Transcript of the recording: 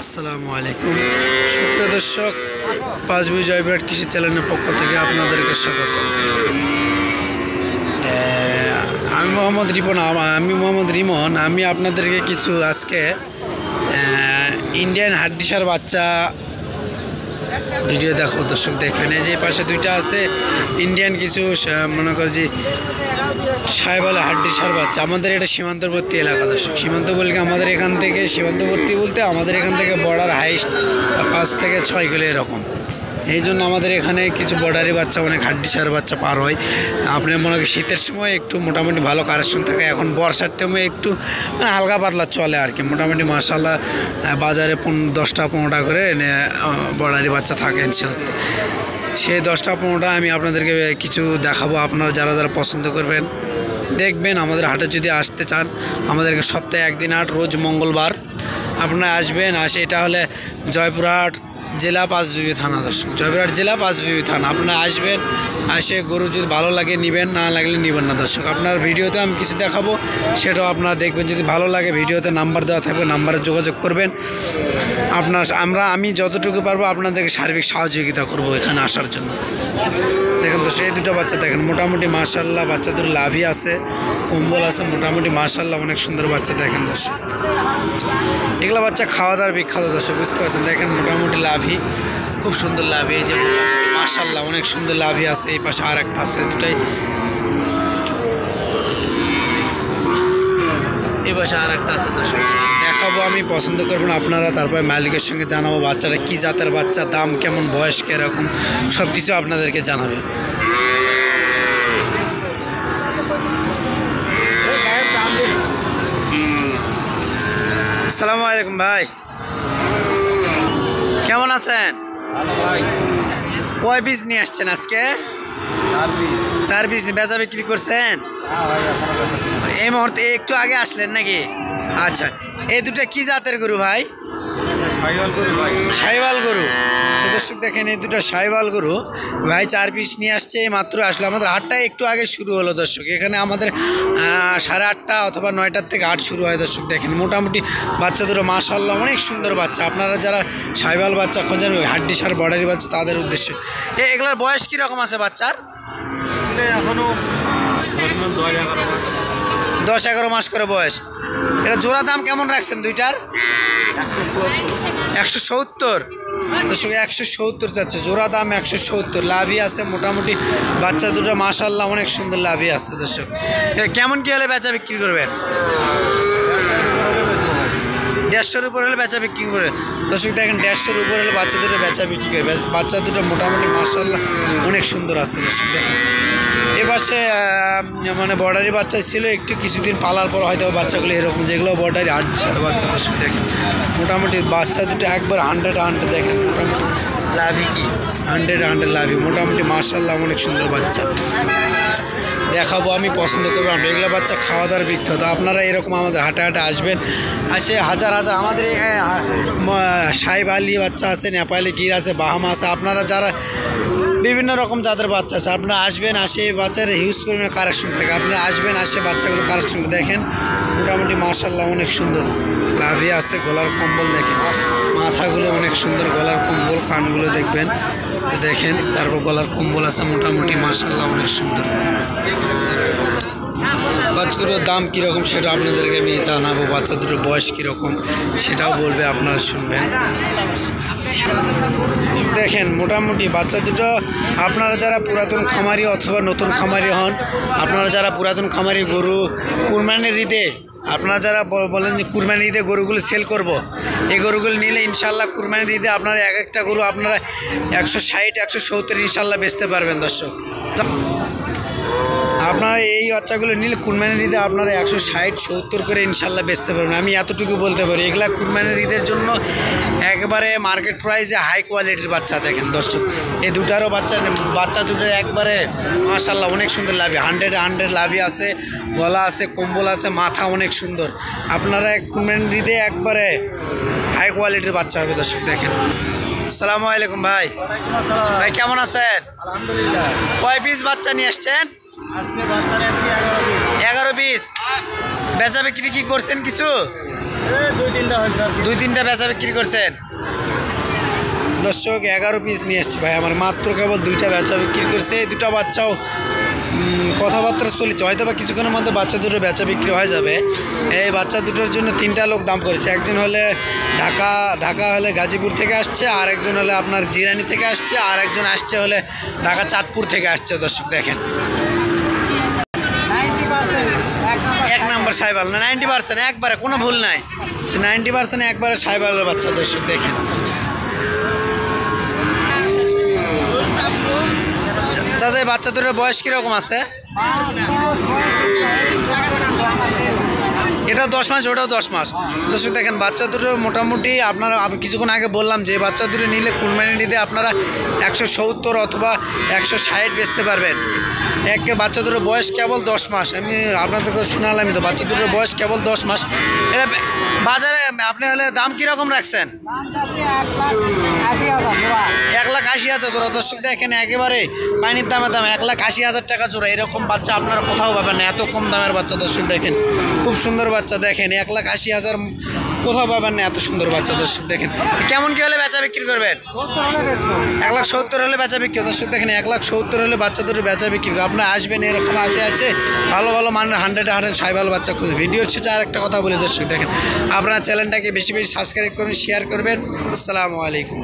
আসসালামু আলাইকুম সুপ্রিয় দর্শক, পাঁচবি জয়বিরাট কৃষি চ্যানেলের পক্ষ থেকে আপনাদেরকে স্বাগত। আমি মোহাম্মদ রিমন। আমি আপনাদেরকে কিছু আজকে ইন্ডিয়ান হাড্ডিসার বাচ্চা ভিডিও দেখো। দর্শক দেখবেন, এই যে পাশে দুইটা আছে ইন্ডিয়ান কিছু মনে করি যে সাহেবালা হাড্ডিসার বাচ্চা। আমাদের এটা সীমান্তবর্তী এলাকা। দর্শক সীমান্ত বলতে আমাদের এখান থেকে সীমান্তবর্তী বলতে আমাদের এখান থেকে বর্ডার হাইস্ট 5 থেকে 6 কিলো এরকম। এই জন্য আমাদের এখানে কিছু বর্ডারি বাচ্চা অনেক হাড্ডিসার বাচ্চা পার হয়। আপনি মনে করেন শীতের সময় একটু মোটামুটি ভালো কালেকশন থাকে, এখন বর্ষার সময় একটু হালকা পাতলা চলে আর কি। মোটামুটি মাশাআল্লাহ বাজারে 10টা 15টা করে বর্ডারি বাচ্চা থাকে ইনশাআল্লাহ। সেই 10টা 15টা আমি আপনাদেরকে কিছু দেখাবো। আপনারা যারা যারা পছন্দ করবেন দেখবেন। আমাদের হাটে যদি আসতে চান, আমাদেরকে সপ্তাহে একদিন হাট, রোজ মঙ্গলবার আপনারা আসবেন। এটা হলে জয়পুরহাট জেলা পাঁচবিবি থানা। দর্শক জয়পুরহাট জেলা পাঁচবিবি থানা। আপনারা আসবেন, আসে গরু যদি ভালো লাগে নেবেন, না লাগলে নেবেন না। দর্শক আপনার ভিডিওতে আমি কিছু দেখাবো, সেটাও আপনারা দেখবেন। যদি ভালো লাগে ভিডিওতে নাম্বার দেওয়া থাকবে, নাম্বারে যোগাযোগ করবেন। আমি যতটুকু পারবো আপনাদেরকে সার্বিক সহযোগিতা করব এখানে আসার জন্য। দেখেন তো সেই দুটো বাচ্চা দেখেন, মোটামুটি মাশাআল্লাহ বাচ্চা দুটো লাভই আছে, কম্বল আছে, মোটামুটি মাশাআল্লাহ অনেক সুন্দর বাচ্চা। দেখেন দর্শক এগুলো বাচ্চা খাওয়া দাওয়ার বিখ্যাত। দর্শক বুঝতে পারছেন, দেখেন মোটামুটি লাভই, খুব সুন্দর লাভই। এই যে মোটামুটি মাশাআল্লাহ অনেক সুন্দর লাভই আছে। এই পাশে আর একটা আছে, দুটাই এই পাশে আর একটা আছে। দর্শক দেখাবো, আমি পছন্দ করবো না আপনারা, তারপরে মালিকের সঙ্গে জানাবো বাচ্চাটা কী জাতের বাচ্চা, দাম কেমন, বয়স কীরকম, সব কিছু আপনাদেরকে জানাবে। আসসালামু আলাইকুম ভাই, কেমন আছেন? কয় পিস নিয়ে আসছেন আজকে? 4 পিস। বেচা বিক্রি করছেন এই মুহূর্তে? একটু আগে আসলেন নাকি? আচ্ছা, এই দুটো কি জাতের গরু ভাই? সাহিওয়াল গরু। দর্শক দেখেন, এই দুটো সাহিওয়াল গরু ভাই 4 পিস নিয়ে আসছে, এই মাত্র আসলো। আমাদের হাটটা একটু আগে শুরু হলো দর্শক। এখানে আমাদের 8:30 অথবা 9টার থেকে হাট শুরু হয়। দর্শক দেখেন মোটামুটি বাচ্চা দুটো মাশাআল্লাহ অনেক সুন্দর বাচ্চা। আপনারা যারা সাহিওয়াল বাচ্চা খোঁজেন, ওই হাড্ডিসার বর্ডারি বাচ্চা, তাদের উদ্দেশ্যে। এগুলোর বয়স কীরকম আছে বাচ্চার? এখনো 10-11 মাস করে বয়স। এটা জোড়া দাম কেমন রাখছেন দুইটার? 170। দর্শক 170 যাচ্ছে জোড়া দাম, 170। লাভই আছে মোটামুটি বাচ্চা দুটো মাশাআল্লাহ অনেক সুন্দর লাভই আছে। দর্শক কেমন কী হলে বেচা বিক্রি করবেন? 150-এর উপর হলে বেচা বিক্রি করবে। দর্শক দেখেন 150-এর উপর হলে বাচ্চা দুটো বেচা বিক্রি করবে। বাচ্চা দুটো মোটামুটি মাশাআল্লাহ অনেক সুন্দর আছে। দর্শক দেখেন এ পাশে মানে বর্ডারি বাচ্চা ছিল, একটু কিছুদিন পালার পর হয়তো বাচ্চাগুলো এরকম, যেগুলো বর্ডারি হাড্ডিসার বাচ্চা। দর্শক দেখেন মোটামুটি বাচ্চা দুটো একবার 100 দেখেন, মোটামুটি লাভই কি 100 লাভই, মোটামুটি মাশাআল্লাহ অনেক সুন্দর বাচ্চা। দেখাবো, আমি পছন্দ করবো। আমরা এগুলো বাচ্চা খাওয়া দাওয়ার বিখ্যাত। আপনারা এরকম আমাদের হাটে হাটে আসবেন, আসে হাজার হাজার আমাদের সাহিওয়ালি বাচ্চা আছে, নেপালি গির আছে, বাহামা আছে। আপনারা যারা বিভিন্ন রকম জাতের বাচ্চা আছে, আপনারা আসবেন, আসে বাচ্চার হিউজ পরিমাণে কালেকশন থাকে। আপনারা আসবেন, আসে বাচ্চাগুলো কালেকশন দেখেন, মোটামুটি মাশাআল্লাহ অনেক সুন্দর লাভই আছে। গলার কম্বল দেখেন, মাথাগুলো অনেক সুন্দর, গলার কম্বল, কানগুলো দেখবেন, দেখেন। তারপর গলার কম্বল আছে, মোটামুটি মাশাআল্লাহ অনেক সুন্দর। বাচ্চা দুটোর দাম কীরকম সেটা আপনাদেরকে আমি জানাবো। বাচ্চা দুটোর বয়স কীরকম সেটাও বলবে, আপনারা শুনবেন। দেখেন মোটামুটি বাচ্চা দুটো, আপনারা যারা পুরাতন খামারি অথবা নতুন খামারি হন, আপনারা যারা পুরাতন খামারি গরু কুরবানির ঈদে, আপনারা যারা বলেন যে কুরবানির ঈদে গরুগুলো সেল করব, এই গরুগুলো নিলে ইনশাল্লাহ কুরবানির ঈদে আপনারা এক একটা গরু আপনারা 160-170 ইনশাল্লাহ বেচতে পারবেন। দর্শক আপনারা এই বাচ্চাগুলো নিলে কুরবানির ঈদে আপনারা 160-170 করে ইনশাল্লাহ বেচতে পারবেন। আমি এতটুকু বলতে পারি। এগুলা কুরবানির ঈদের জন্য একবারে মার্কেট প্রাইসে হাই কোয়ালিটির বাচ্চা। দেখেন দর্শক এই দুটারও বাচ্চা দুটোর একবারে মাশাআল্লাহ অনেক সুন্দর লাভি, 100 লাভি আছে, গলা আছে, কম্বল আছে, মাথা অনেক সুন্দর। আপনারা কুরবানির ঈদে একবারে হাই কোয়ালিটির বাচ্চা হবে। দর্শক দেখেন। আসসালামু আলাইকুম ভাই, ভাই কেমন আছেন? আলহামদুলিল্লাহ। কয় পিস বাচ্চা নিয়ে আসছেন? আজকে বাচ্চা নিয়েছি 11 পিস। 11 পিস। বেচা বিক্রি কি করছেন কিছু? দুই তিনটা হয়েছে আর কি। 2-3টা বেচা বিক্রি করছেন দর্শক? 11 পিস নিয়ে এসছি ভাই আমার, মাত্র কেবল 2টা বেচা বিক্রি করছে। এই 2টা বাচ্চাও কথাবার্তা চলেছে, হয়তো বা কিছুক্ষণের মধ্যে বাচ্চা দুটো বেচা বিক্রি হয়ে যাবে। এই বাচ্চা দুটোর জন্য 3টা লোক দাম করেছে। একজন হলে ঢাকা হলে গাজীপুর থেকে আসছে, আর একজন হলে আপনার জিরানি থেকে আসছে, আর একজন আসছে হলে ঢাকা চাঁদপুর থেকে আসছে। দর্শক দেখেন 1 নাম্বার সাইবাল না, 90% একবারে কোনো ভুল নাই, 90% একবারে সাইবালের বাচ্চা। দর্শক দেখেন চাচা, এই বাচ্চা দুটোর বয়স কীরকম আছে? এটাও 10 মাস, ওটাও 10 মাস। দর্শক দেখেন বাচ্চা দুটোর মোটামুটি আপনারা, আমি কিছুক্ষণ আগে বললাম যে বাচ্চা দুটো নিলে কুরবানিতে আপনারা 170 অথবা 160 বেচতে পারবেন। একের বাচ্চা দুটোর বয়স কেবল 10 মাস। আমি আপনাদেরকে শোনালামই তো, বাচ্চা দুটোর বয়স কেবল 10 মাস। এটা বাজারে আপনি হলে দাম কীরকম রাখছেন? 1,80,000 জোড়া। দর্শক দেখেন একেবারে পানির দামে 1,80,000 টাকা জোড়া। এরকম বাচ্চা আপনারা কোথাও পাবেন না, এত কম দামের বাচ্চা। দর্শক দেখেন খুব সুন্দর বাচ্চা, দেখেন 1,80,000 কোথাও পাবেন না এত সুন্দর বাচ্চা। দর্শক দেখেন কেমন কী হলে বেচা বিক্রি করবেন? 1,70,000 হলে বেচা বিক্রি। দর্শক দেখেন 1,70,000 হলে বাচ্চা দুটো বেচা বিক্রি করে। আপনারা আসবেন, এরকম আসে ভালো ভালো মানের 100 সাইবাল বাচ্চা খুঁজে। ভিডিওর শেষে আর একটা কথা বলে দর্শক দেখেন, আপনারা চ্যানেলটাকে বেশি বেশি সাবস্ক্রাইব করবেন, শেয়ার করবেন। আসসালামু আলাইকুম।